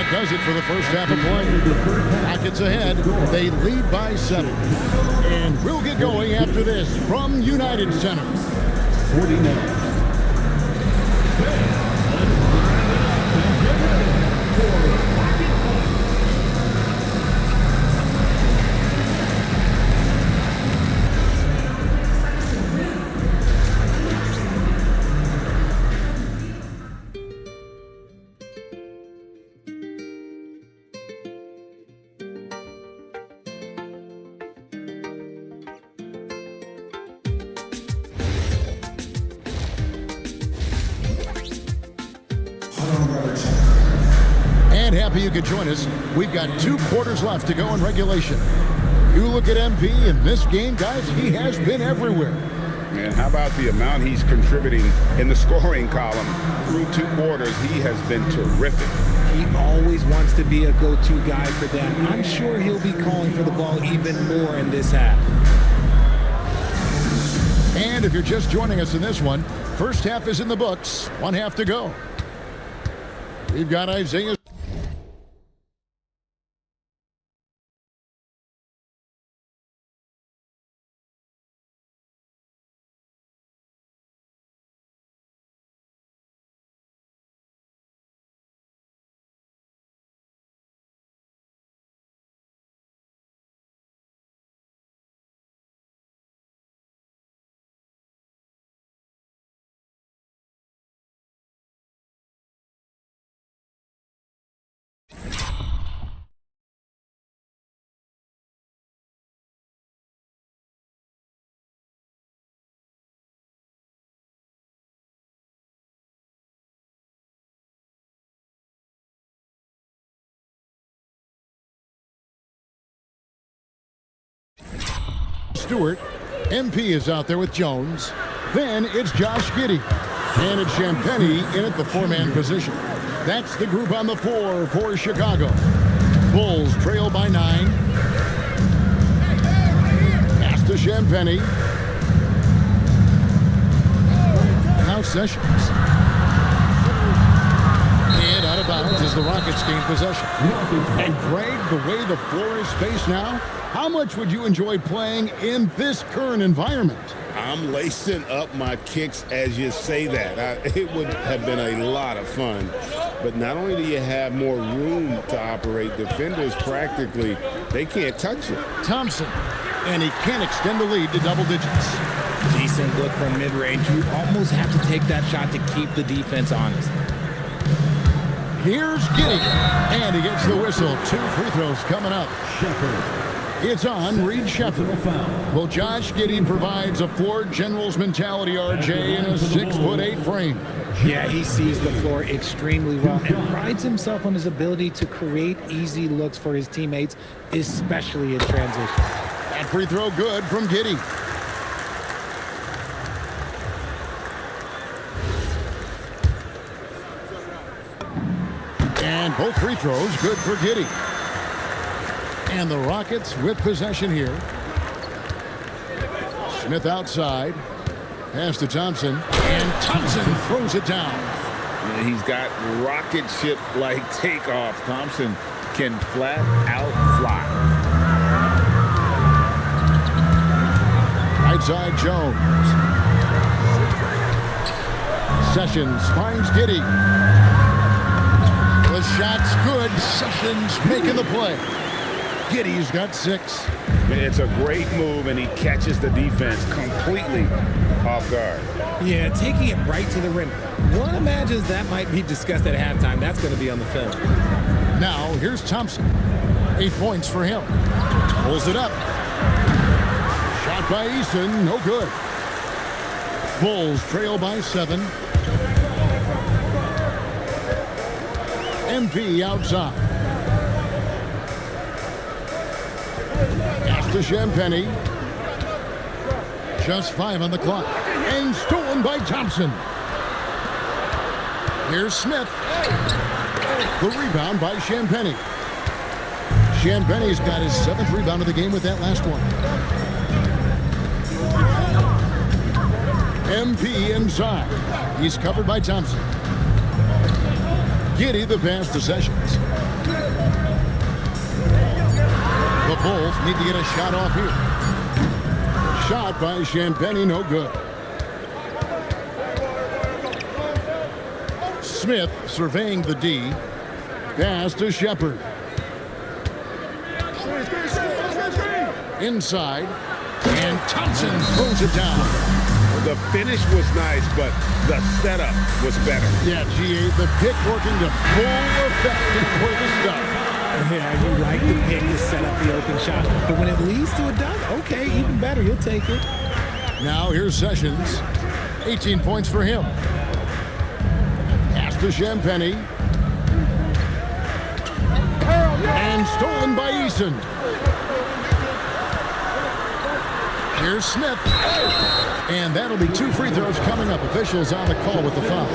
That does it for the first half of play. Rockets ahead. They lead by 7. And we'll get going after this from United Center. 49. And happy you could join us. We've got 2 quarters left to go in regulation. You look at MP in this game, guys, he has been everywhere. And how about the amount he's contributing in the scoring column? Through 2 quarters, he has been terrific. He always wants to be a go-to guy for them. I'm sure he'll be calling for the ball even more in this half. And if you're just joining us in this one, first half is in the books. 1 half to go. We've got Isaiah. Stewart. MP is out there with Jones. Then it's Josh Giddey. And it's Champagnie in at the 4-man position. That's the group on the 4 for Chicago. Bulls trail by 9. Pass to Champagnie. Now Sessions. And out of bounds as the Rockets gain possession. And Greg, the way the floor is spaced now, how much would you enjoy playing in this current environment? I'm lacing up my kicks as you say that. It would have been a lot of fun. But not only do you have more room to operate, defenders practically, they can't touch it. Thompson, and he can't extend the lead to double digits. Decent look from mid-range. You almost have to take that shot to keep the defense honest. Here's Giddey, and he gets the whistle. 2 free throws coming up. It's on Reed Shepherd. Well, Josh Giddey provides a floor general's mentality, RJ, in a 6'8" frame. Yeah, he sees the floor extremely well and prides himself on his ability to create easy looks for his teammates, especially in transition. That free throw good from Giddey. And both free throws good for Giddey. And the Rockets with possession here. Smith outside. Pass to Thompson. And Thompson throws it down. And he's got rocket ship-like takeoff. Thompson can flat out fly. Right side Jones. Sessions finds Giddey. The shot's good. Sessions making the play. Giddey's got 6. It's a great move, and he catches the defense completely off guard. Yeah, taking it right to the rim. One imagines that might be discussed at halftime. That's going to be on the film. Now, here's Thompson. 8 points for him. Pulls it up. Shot by Eason, no good. Bulls trail by 7. MP outside. Pass to Champagnie. Just 5 on the clock. And stolen by Thompson. Here's Smith. The rebound by Champagnie. Champagnie's got his 7th rebound of the game with that last one. MP inside. He's covered by Thompson. Giddey the pass to Sessions. The Bulls need to get a shot off here. Shot by Champagnie, no good. Smith surveying the D. Pass to Shepard. Inside. And Thompson throws it down. The finish was nice, but the setup was better. Yeah, GA, the pick working to full effect for the stuff. Yeah, you like the pick to set up the open shot. But when it leads to a dunk, okay, even better. You'll take it. Now here's Sessions. 18 points for him. Pass to Champagnie. And stolen by Eason. Here's Smith. And that'll be 2 free throws coming up. Officials on the call with the foul.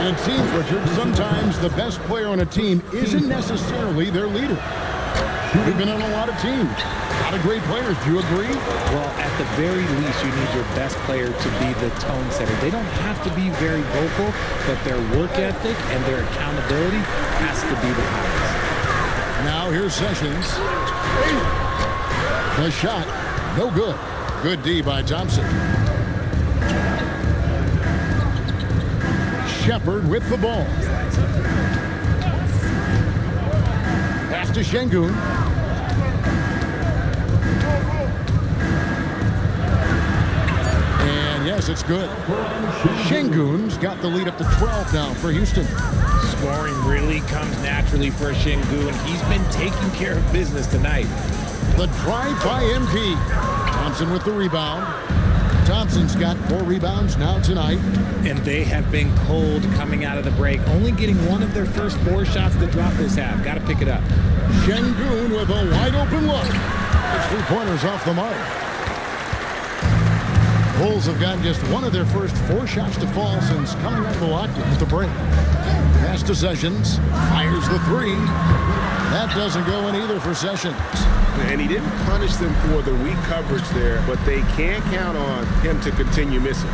And it seems, Richard, sometimes the best player on a team isn't necessarily their leader. We've been on a lot of teams. A lot of great players. Do you agree? Well, at the very least, you need your best player to be the tone setter. They don't have to be very vocal, but their work ethic and their accountability has to be the highest. Now here's Sessions. The shot, no good. Good D by Thompson. Shepard with the ball. Pass to Şengün. And yes, it's good. Şengün's got the lead up to 12 now for Houston. Scoring really comes naturally for Şengün. He's been taking care of business tonight. The drive by MP. Thompson with the rebound. Thompson's got 4 rebounds now tonight. And they have been cold coming out of the break. Only getting one of their first 4 shots to drop this half. Got to pick it up. Şengün with a wide open look. His 3-pointers off the mark. Bulls have gotten just one of their first 4 shots to fall since coming out of the lock-in at the break. Pass to Sessions. Fires the 3. That doesn't go in either for Sessions. And he didn't punish them for the weak coverage there, but they can't count on him to continue missing.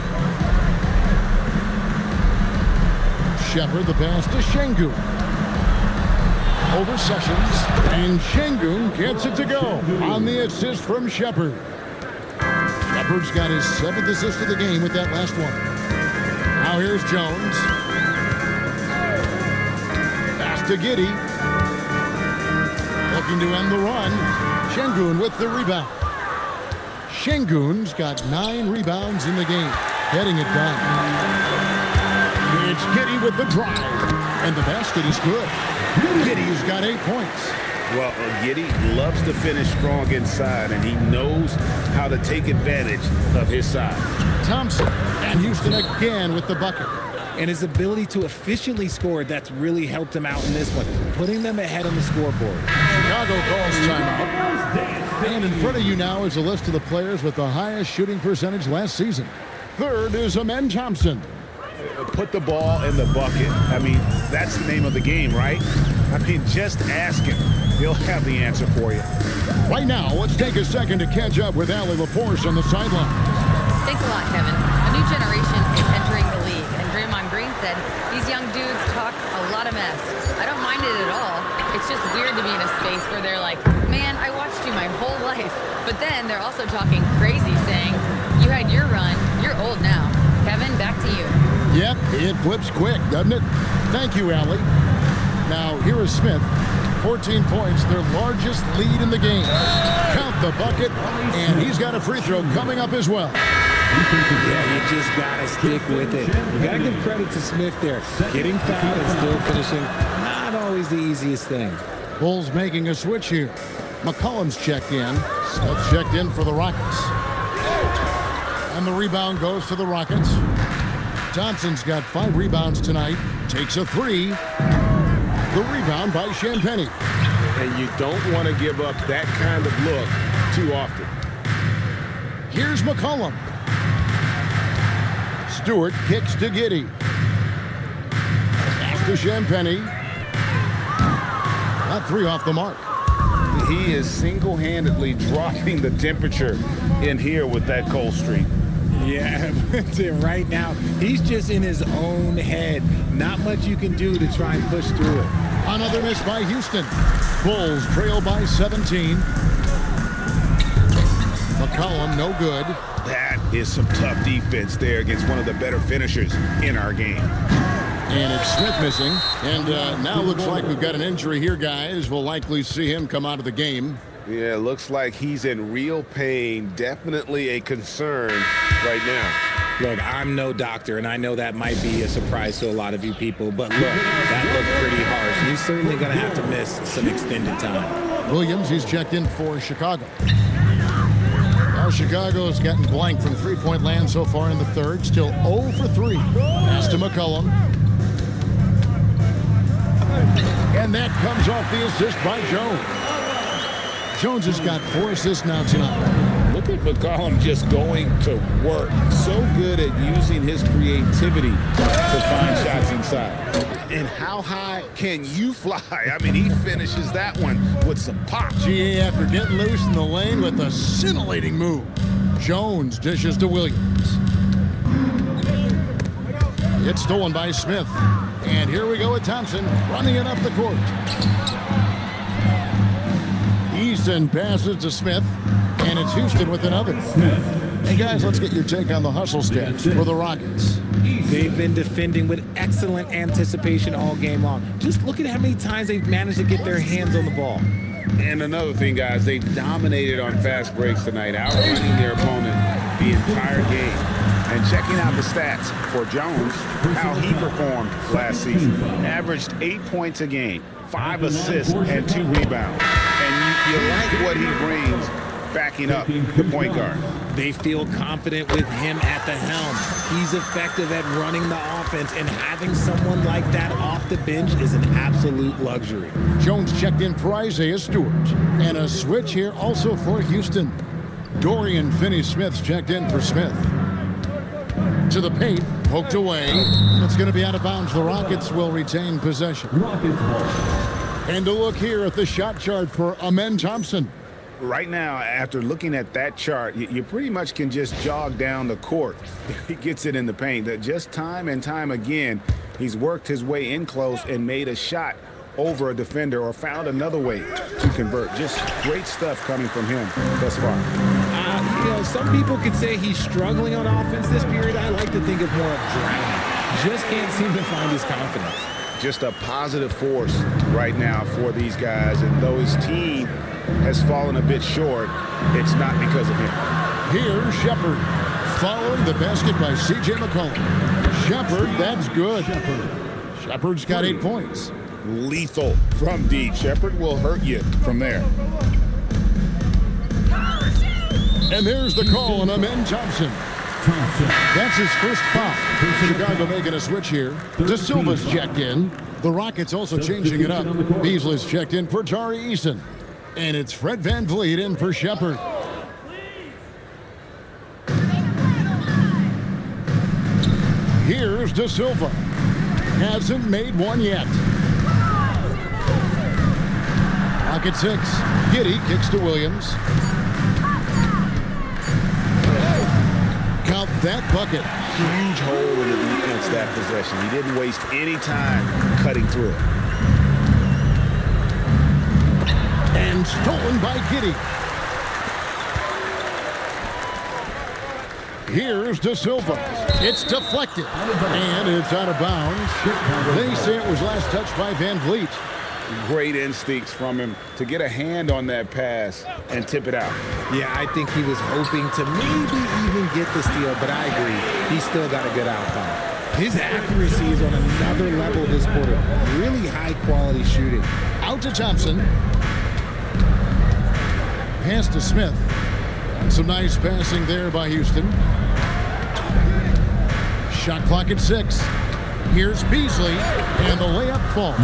Shepard, the pass to Şengün. Over Sessions. And Şengün gets it to go on the assist from Shepard. Shepard's got his 7th assist of the game with that last one. Now here's Jones. Pass to Giddey. Looking to end the run. Şengün with the rebound. Şengün's got 9 rebounds in the game. Getting it done. It's Giddey with the drive. And the basket is good. Giddey's got 8 points. Well, Giddey loves to finish strong inside, and he knows how to take advantage of his size. Thompson and Houston again with the bucket. And his ability to efficiently score, that's really helped him out in this one, putting them ahead on the scoreboard. Chicago calls timeout. And in front of you now is a list of the players with the highest shooting percentage last season. Third is Amen Thompson. Put the ball in the bucket. I mean, that's the name of the game, right? I mean, just ask him. He'll have the answer for you. Right now, let's take a second to catch up with Allie LaForce on the sideline. Thanks a lot, Kevin. A new generation is entering the league, and Draymond Green said these young dudes talk a lot of mess. I don't mind it at all. It's just weird to be in a space where they're like, man, I watched you my whole life. But then they're also talking crazy, saying, you had your run, you're old now. Kevin, back to you. Yep, it flips quick, doesn't it? Thank you, Allie. Now, here is Smith. 14 points, their largest lead in the game. Count the bucket, and he's got a free throw coming up as well. Yeah, you just got to stick with it. You got to give credit to Smith there. Getting fouled and still finishing, not always the easiest thing. Bulls making a switch here. McCollum's checked in. Smith checked in for the Rockets. And the rebound goes to the Rockets. Thompson's got 5 rebounds tonight. Takes a 3. The rebound by Champagnie. And you don't want to give up that kind of look too often. Here's McCollum. Stewart kicks to Giddey. Pass to Champagnie. Not 3 off the mark. He is single-handedly dropping the temperature in here with that cold streak. Yeah, right now, he's just in his own head. Not much you can do to try and push through it. Another miss by Houston. Bulls trail by 17. McCollum, no good. That is some tough defense there against one of the better finishers in our game. And it's Smith missing. And now looks like we've got an injury here, guys. We'll likely see him come out of the game. Yeah, looks like he's in real pain. Definitely a concern right now. Look, I'm no doctor, and I know that might be a surprise to a lot of you people, but look, that looked pretty harsh. He's certainly going to have to miss some extended time. Williams, he's checked in for Chicago. Now Chicago's gotten blank from three-point land so far in the third. Still 0 for 3. Pass to McCollum. And that comes off the assist by Jones. Jones has got 4 assists now tonight. Look at McCollum just going to work. So good at using his creativity to find shots inside. And how high can you fly? I mean, he finishes that one with some pop. GA after getting loose in the lane with a scintillating move. Jones dishes to Williams. It's stolen by Smith. And here we go with Thompson running it up the court. Easton passes to Smith, and it's Houston with another. Hey, guys, let's get your take on the hustle stats for the Rockets. They've been defending with excellent anticipation all game long. Just look at how many times they've managed to get their hands on the ball. And another thing, guys, they've dominated on fast breaks tonight, outrunning their opponent the entire game. And checking out the stats for Jones, how he performed last season. Averaged 8 points a game, 5 assists, and 2 rebounds. And you like what he brings backing up the point guard. They feel confident with him at the helm. He's effective at running the offense, and having someone like that off the bench is an absolute luxury. Jones checked in for Isaiah Stewart. And a switch here also for Houston. Dorian Finney-Smith's checked in for Smith. To the paint, poked away, and it's going to be out of bounds. The Rockets will retain possession. And a look here at the shot chart for Amen Thompson. Right now, after looking at that chart, you pretty much can just jog down the court. He gets it in the paint. Just time and time again, he's worked his way in close and made a shot over a defender or found another way to convert. Just great stuff coming from him thus far. Some people could say he's struggling on offense this period. I like to think of more of drowning. Just can't seem to find his confidence. Just a positive force right now for these guys. And though his team has fallen a bit short, it's not because of him. Here's Shepard following the basket by C.J. McCollum. Shepard, that's good. Shepard's got 8 points. Lethal from deep. Shepard will hurt you from there. And there's the call on Amen Thompson. That's his first foul. Chicago making a switch here. De Silva's checked in. The Rockets also changing it up. Beasley's checked in for Tari Eason. And it's Fred VanVleet in for Shepard. Here's De Silva. Hasn't made one yet. Rocket 6. Giddey kicks to Williams. Count that bucket. Huge hole in the defense that possession. He didn't waste any time cutting through it. And stolen by Giddey. Here's De Silva. It's deflected. And it's out of bounds. They say it was last touched by VanVleet. Great instincts from him to get a hand on that pass and tip it out. Yeah, I think he was hoping to maybe even get the steal, but I agree. He still got a good outcome. His accuracy is on another level this quarter. Really high-quality shooting. Out to Thompson. Pass to Smith. And some nice passing there by Houston. Shot clock at 6. Here's Beasley, and the layup falls.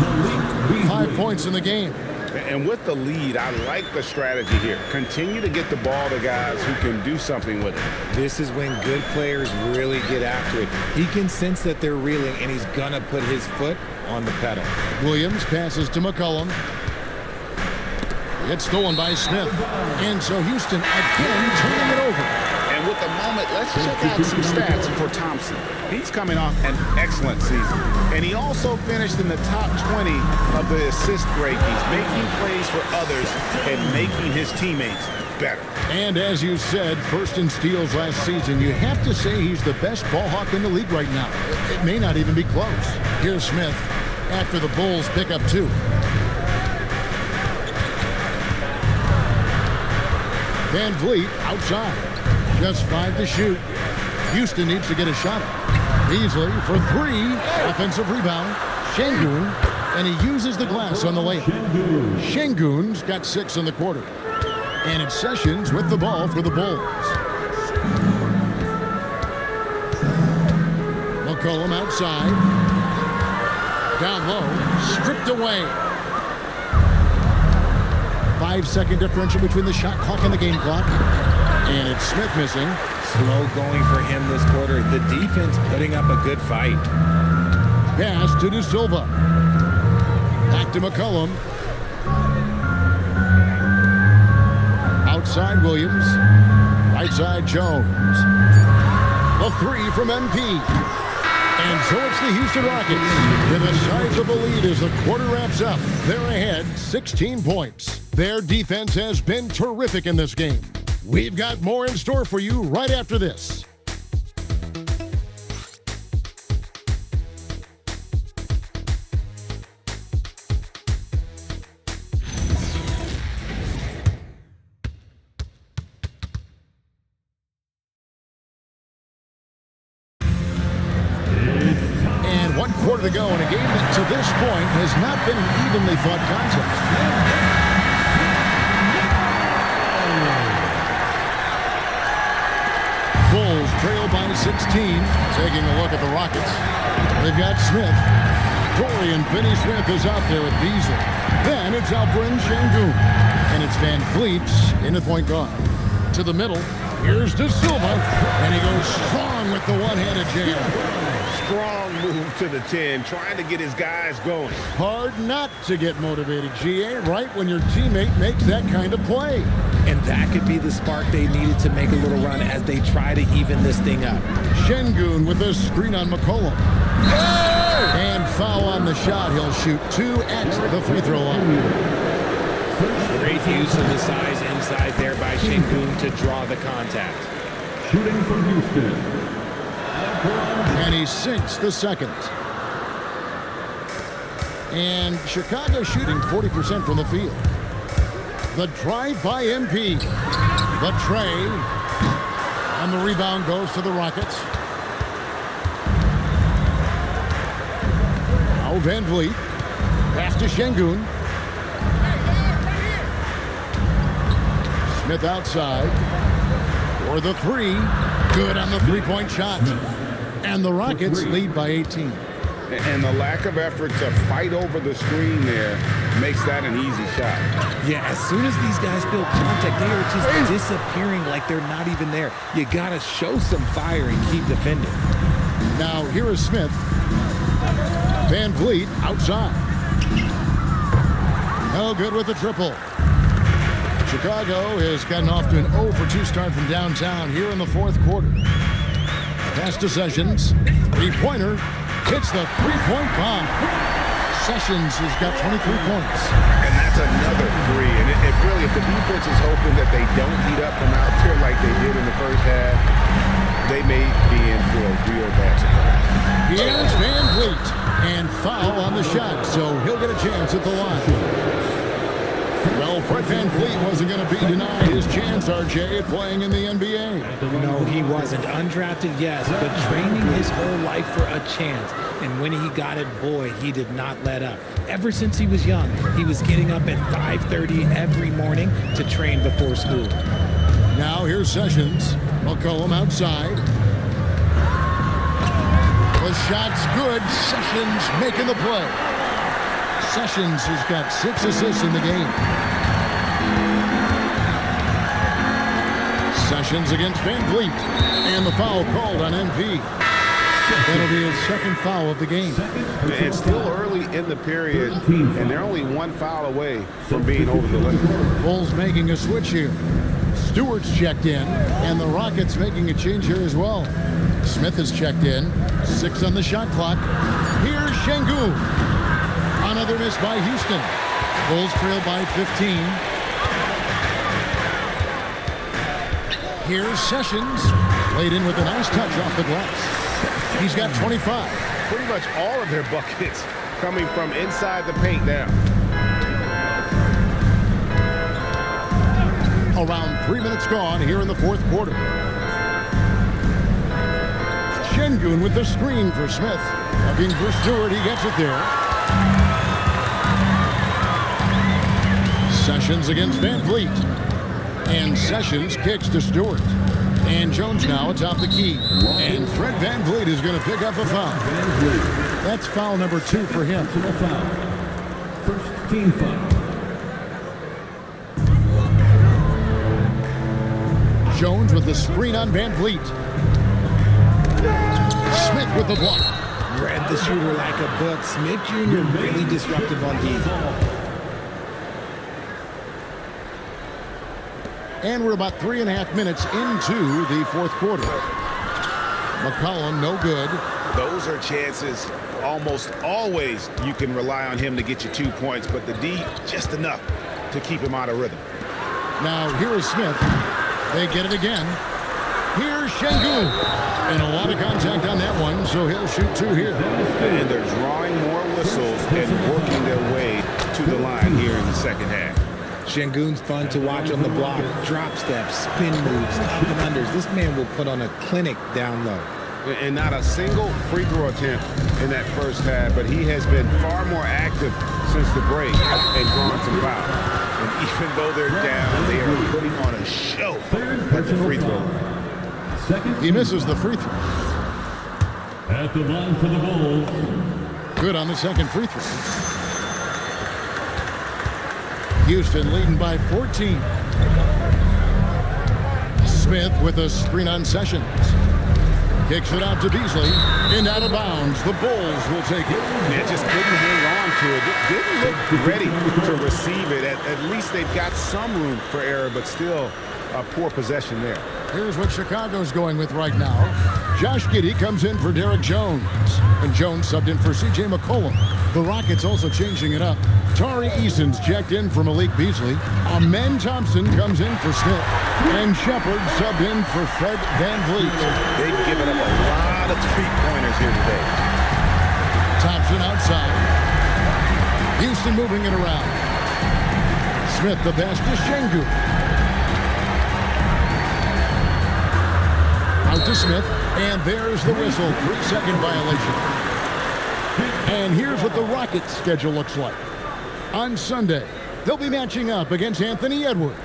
5 points in the game. And with the lead, I like the strategy here. Continue to get the ball to guys who can do something with it. This is when good players really get after it. He can sense that they're reeling, and he's going to put his foot on the pedal. Williams passes to McCollum. It's stolen by Smith. And so Houston again turning it over. And with the moment, let's check out some stats for Thompson. He's coming off an excellent season. And he also finished in the top 20 of the assist rankings, making plays for others and making his teammates better. And as you said, first in steals last season, you have to say he's the best ball hawk in the league right now. It may not even be close. Here's Smith after the Bulls pick up 2. Van Vliet outside. Just 5 to shoot. Houston needs to get a shot up. Beasley for 3. Offensive rebound. Şengün, and he uses the glass on the layup. Şengün's got 6 in the quarter. And it's Sessions with the ball for the Bulls. McCollum outside. Down low. Stripped away. 5-second differential between the shot clock and the game clock. And it's Smith missing. Slow going for him this quarter. The defense putting up a good fight. Pass to De Silva. Back to McCollum. Outside Williams. Right side Jones. A 3 from MP. And so it's the Houston Rockets with a sizable lead as the quarter wraps up. They're ahead 16 points. Their defense has been terrific in this game. We've got more in store for you right after this. And 1 quarter to go in a game that to this point has not been an evenly fought contest. Bulls trail by 16. Taking a look at the Rockets. They've got Smith. Dorian Finney-Smith is out there with Beasley. Then it's Alperen Şengün. And it's Van Vliet in the point guard. To the middle. Here's De Silva. And he goes strong with the one-handed jam. Strong move to the 10, trying to get his guys going. Hard not to get motivated, GA, right when your teammate makes that kind of play. And that could be the spark they needed to make a little run as they try to even this thing up. Şengün with a screen on McCollum. And foul on the shot. He'll shoot 2 at the free throw line. Great use of the size inside there by Şengün to draw the contact. Shooting from Houston. And he sinks the second. And Chicago shooting 40% from the field. The drive by MP. The tray. And the rebound goes to the Rockets. Now Van Vliet. Pass to Şengün. Smith outside. For the 3. Good on the three-point shot. And the Rockets lead by 18. And the lack of effort to fight over the screen there makes that an easy shot. Yeah, as soon as these guys feel contact, they are just disappearing like they're not even there. You got to show some fire and keep defending. Now, here is Smith. Van Vliet outside. No good with the triple. Chicago has gotten off to an 0 for 2 start from downtown here in the 4th quarter. Pass to Sessions. 3-pointer. Hits the 3-point bomb. Sessions has got 23 points. And that's another 3. And if really, if the defense is hoping that they don't heat up from out there like they did in the first half, they may be in for a real bad surprise. Here's Van Vliet. And foul on the shot, so he'll get a chance at the line. Well, Fred Van Vliet wasn't going to be denied his chance, RJ, at playing in the NBA. No, he wasn't. Undrafted, yes, but training his whole life for a chance. And when he got it, boy, he did not let up. Ever since he was young, he was getting up at 5:30 every morning to train before school. Now here's Sessions. McCollum outside. The shot's good. Sessions making the play. Sessions has got 6 assists in the game. Sessions against Van Vliet. And the foul called on MP. That'll be his 2nd foul of the game. It's still early in the period, and they're only 1 foul away from being over the limit. Bulls making a switch here. Stewart's checked in, and the Rockets making a change here as well. Smith is checked in. 6 on the shot clock. Here's Şengün. Another miss by Houston. Bulls trail by 15. Here's Sessions. Laid in with a nice touch off the glass. He's got 25. Pretty much all of their buckets coming from inside the paint now. Around 3 minutes gone here in the fourth quarter. Şengün with the screen for Smith. Looking for Stewart. He gets it there. Sessions against Van Vliet. And Sessions kicks to Stewart. And Jones now atop the key. And Fred Van Vliet is going to pick up a foul. That's foul number 2 for him. First team foul. Jones with the screen on Van Vliet. Smith with the block. Read the shooter like a book. Smith Jr. really disruptive on defense. And we're about 3.5 minutes into the fourth quarter. McCollum, no good. Those are chances almost always you can rely on him to get you 2 points, but the D just enough to keep him out of rhythm. Now here is Smith. They get it again. Here's Şengün. And a lot of contact on that one, so he'll shoot 2 here. And they're drawing more whistles and working their way to the line here in the second half. Şengün's fun to watch on the block. Drop steps, spin moves, up and unders. This man will put on a clinic down low. And not a single free throw attempt in that first half, but he has been far more active since the break and drawn some fouls. And even though they're down, they are putting on a show at the free throw. He misses the free throw. At the line for the Bulls. Good on the second free throw. Houston leading by 14. Smith with a screen on Sessions. Kicks it out to Beasley. And out of bounds. The Bulls will take it. They just couldn't hang on to it. Didn't look ready to receive it. At least they've got some room for error, but still a poor possession there. Here's what Chicago's going with right now. Josh Giddey comes in for Derek Jones. And Jones subbed in for C.J. McCollum. The Rockets also changing it up. Tari Eason's checked in for Malik Beasley. Amen Thompson comes in for Smith. And Shepard subbed in for Fred Van Vliet. They've given up a lot of three-pointers here today. Thompson outside. Houston moving it around. Smith the pass to Şengün. Out to Smith, and there's the whistle. 3-second violation. And here's what the Rockets' schedule looks like. On Sunday, they'll be matching up against Anthony Edwards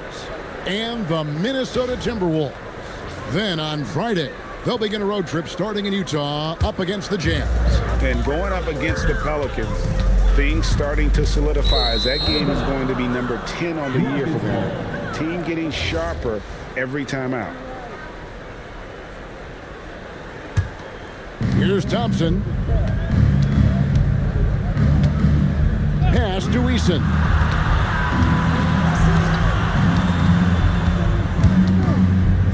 and the Minnesota Timberwolves. Then on Friday, they'll begin a road trip starting in Utah up against the Jazz. And going up against the Pelicans, things starting to solidify as that game is going to be number 10 on the year for them. Team getting sharper every time out. Here's Thompson. Pass to Eason.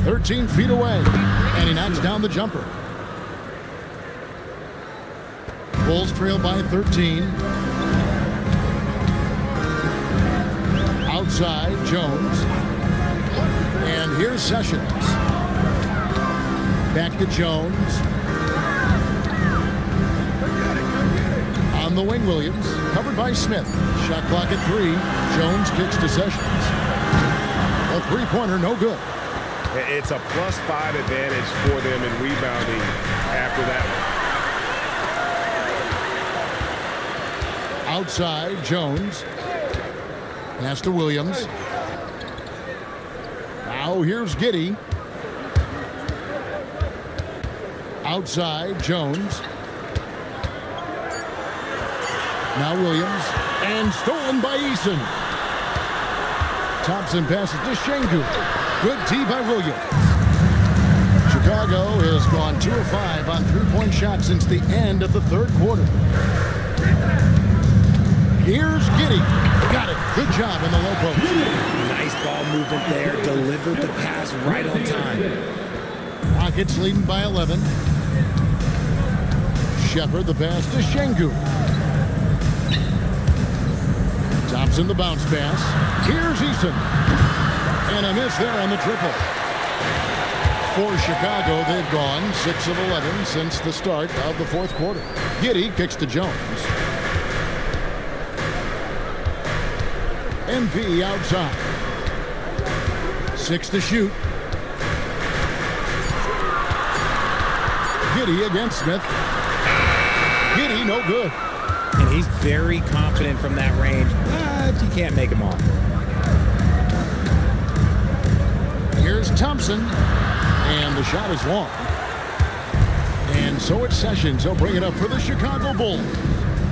"13 feet away, and he knocks down the jumper. Bulls trail by 13. Outside, Jones. And here's Sessions. Back to Jones. On the wing, Williams, covered by Smith. Shot clock at 3. Jones kicks to Sessions. A three-pointer, no good. It's a +5 advantage for them in rebounding after that one. Outside, Jones. Pass to Williams. Now here's Giddey. Outside, Jones. Now Williams, and stolen by Eason. Thompson passes to Şengün. Good tee by Williams. Chicago has gone 2 of 5 on three-point shots since the end of the third quarter. Here's Giddey. Got it. Good job in the low post. Nice ball movement there. Delivered the pass right on time. Rockets leading by 11. Shepard the pass to Şengün. Thompson the bounce pass. Here's Eason. And a miss there on the triple. For Chicago, they've gone 6 of 11 since the start of the fourth quarter. Giddey kicks to Jones. MP outside. 6 to shoot. Giddey against Smith. Giddey no good. And he's very confident from that range, but you can't make him all. Here's Thompson. And the shot is long. And so it's Sessions. He'll bring it up for the Chicago Bulls.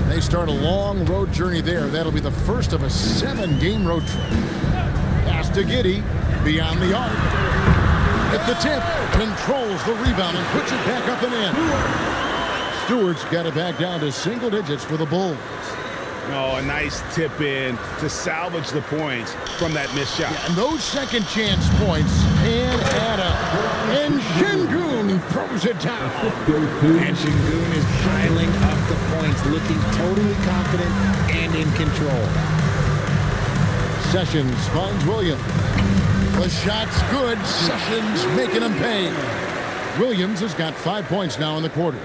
They start a long road journey there. That'll be the first of a 7-game road trip. Pass to Giddey. Beyond the arc. At the tip. Controls the rebound and puts it back up and in. Stewart's got it back down to single digits for the Bulls. Oh, a nice tip in to salvage the points from that missed shot. Yeah, and those second chance points can add up. And Şengün throws it down. And Şengün is piling up the points, looking totally confident and in control. Sessions finds Williams. The shot's good. Sessions making him pay. Williams has got 5 points now in the quarter.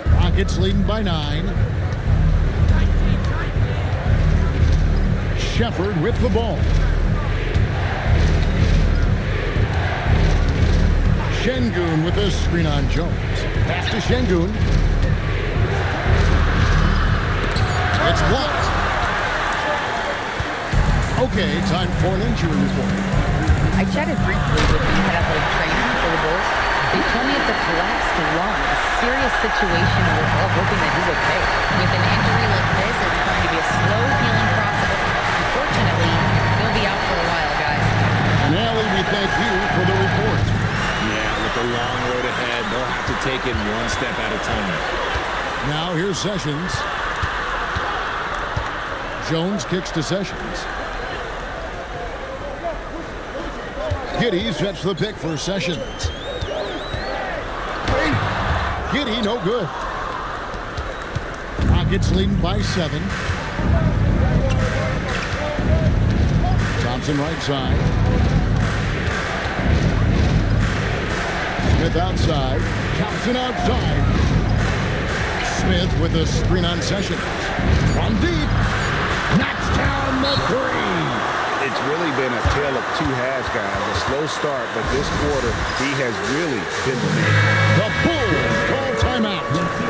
Rockets leading by 9. Shepard with the ball. Şengün with a screen on Jones. Pass to Şengün. It's blocked. Okay, time for an injury report. I chatted briefly with the head athletic trainer for the Bulls. They told me it's a collapsed lung, a serious situation, and we're all hoping that he's okay. With an injury like this, it's going to be a slow healing process. Unfortunately, he'll be out for a while, guys. And Allie, we thank you for the report. Yeah, with the long road ahead, they'll have to take it one step at a time. Now here's Sessions. Jones kicks to Sessions. Giddey sets the pick for Sessions. Giddey no good. Rockets leading by 7. Thompson right side. Smith outside. Thompson outside. Smith with a screen on Sessions. From deep. Knocks down the 3. It's really been a tale of two halves, guys. A slow start, but this quarter, he has really been the man. The Bulls call timeout.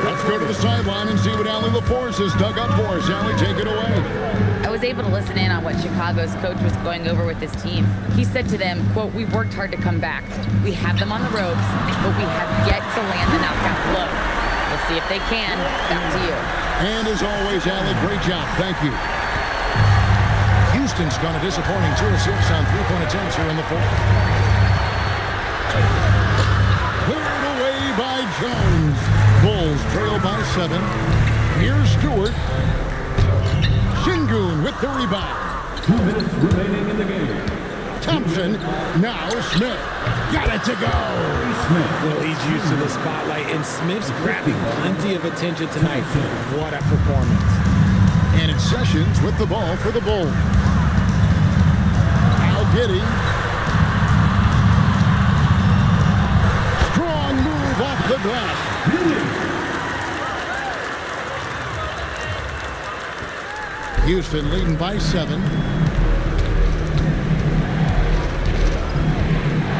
Let's go to the sideline and see what Allie LaForce has dug up for us. Allie, take it away. I was able to listen in on what Chicago's coach was going over with this team. He said to them, quote, "We've worked hard to come back. We have them on the ropes, but we have yet to land the knockout blow. We'll see if they can." Back to you. And as always, Allie, great job. Thank you. Houston's gone a disappointing 2 of 6 on 3-point attempts here in the fourth. Cleared away by Jones. Bulls trail by 7. Here's Stewart. Şengün with the rebound. 2 minutes remaining in the game. Thompson. Now Smith. Got it to go. Well, he's used to the spotlight, and Smith's grabbing plenty of attention tonight. What a performance. And it's Sessions with the ball for the Bulls. Now Giddey. Strong move off the glass. Houston leading by 7.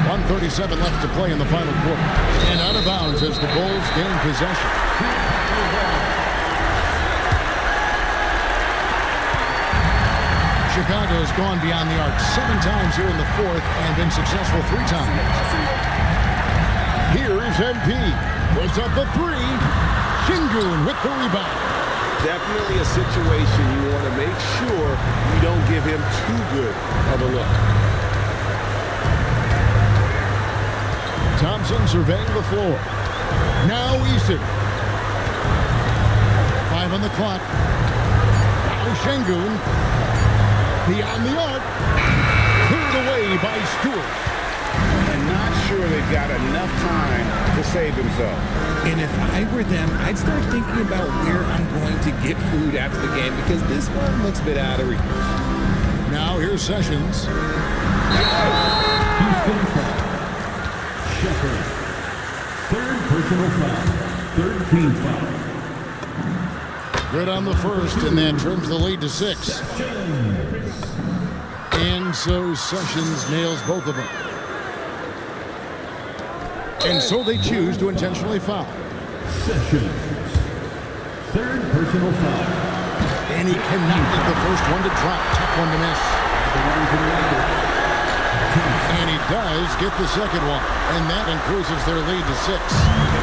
1:37 left to play in the final quarter. And out of bounds as the Bulls gain possession. Chicago's gone beyond the arc 7 times here in the fourth and been successful 3 times. Here is MP. Puts up the 3. Şengün with the rebound. Definitely a situation you want to make sure you don't give him too good of a look. Thompson surveying the floor. Now Eason. 5 on the clock. Now Şengün. Beyond the arc. by Stewart. And not sure they've got enough time to save themselves. And if I were them, I'd start thinking about where I'm going to get food after the game because this one looks a bit out of reach. Now here's Sessions. Houston foul. Shepard. Third personal foul. Third team foul. Good on the first, and that trims the lead to 6. And so Sessions nails both of them. And so they choose to intentionally foul. Sessions. Third personal foul. And he cannot get the first one to drop. Tough one to miss. And he does get the second one. And that increases their lead to 6.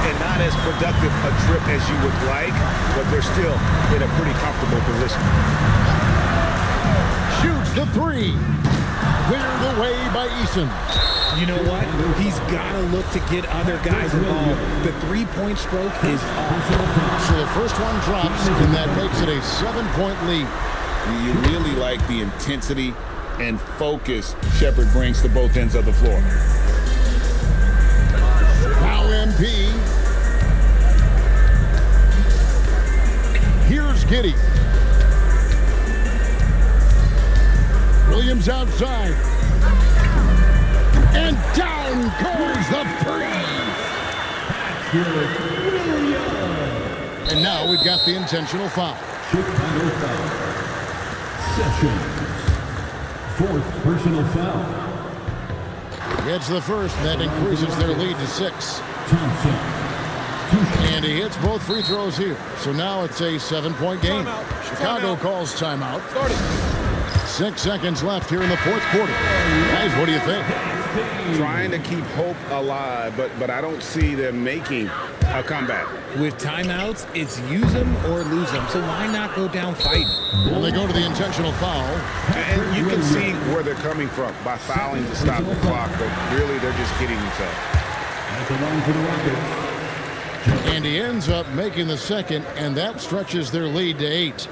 And not as productive a trip as you would like, but they're still in a pretty comfortable position. Shoots the 3. Cleared away by Eason. You know what? He's got to look to get other guys involved. The three-point stroke is off. So the first one drops, and that makes it a 7-point lead. You really like the intensity and focus Shepard brings to both ends of the floor. Now MP. Here's Giddey. Williams outside. And down goes the 3. And now we've got the intentional foul. Chicago foul. Sessions. Fourth personal foul. Gets the first, and that increases their lead to 6. Thompson. And he hits both free throws here. So now it's a 7-point game. Chicago calls timeout. 6 seconds left here in the fourth quarter. Guys, what do you think? Trying to keep hope alive, but I don't see them making a comeback. With timeouts, it's use them or lose them. So why not go down fighting? Well, they go to the intentional foul. And you can see where they're coming from by fouling to stop the clock, but really they're just kidding themselves. At the line for the Rockets. And he ends up making the second, and that stretches their lead to 8.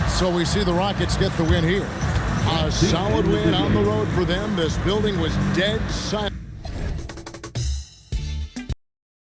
So we see the Rockets get the win here. A solid win on the road for them. This building was dead silent.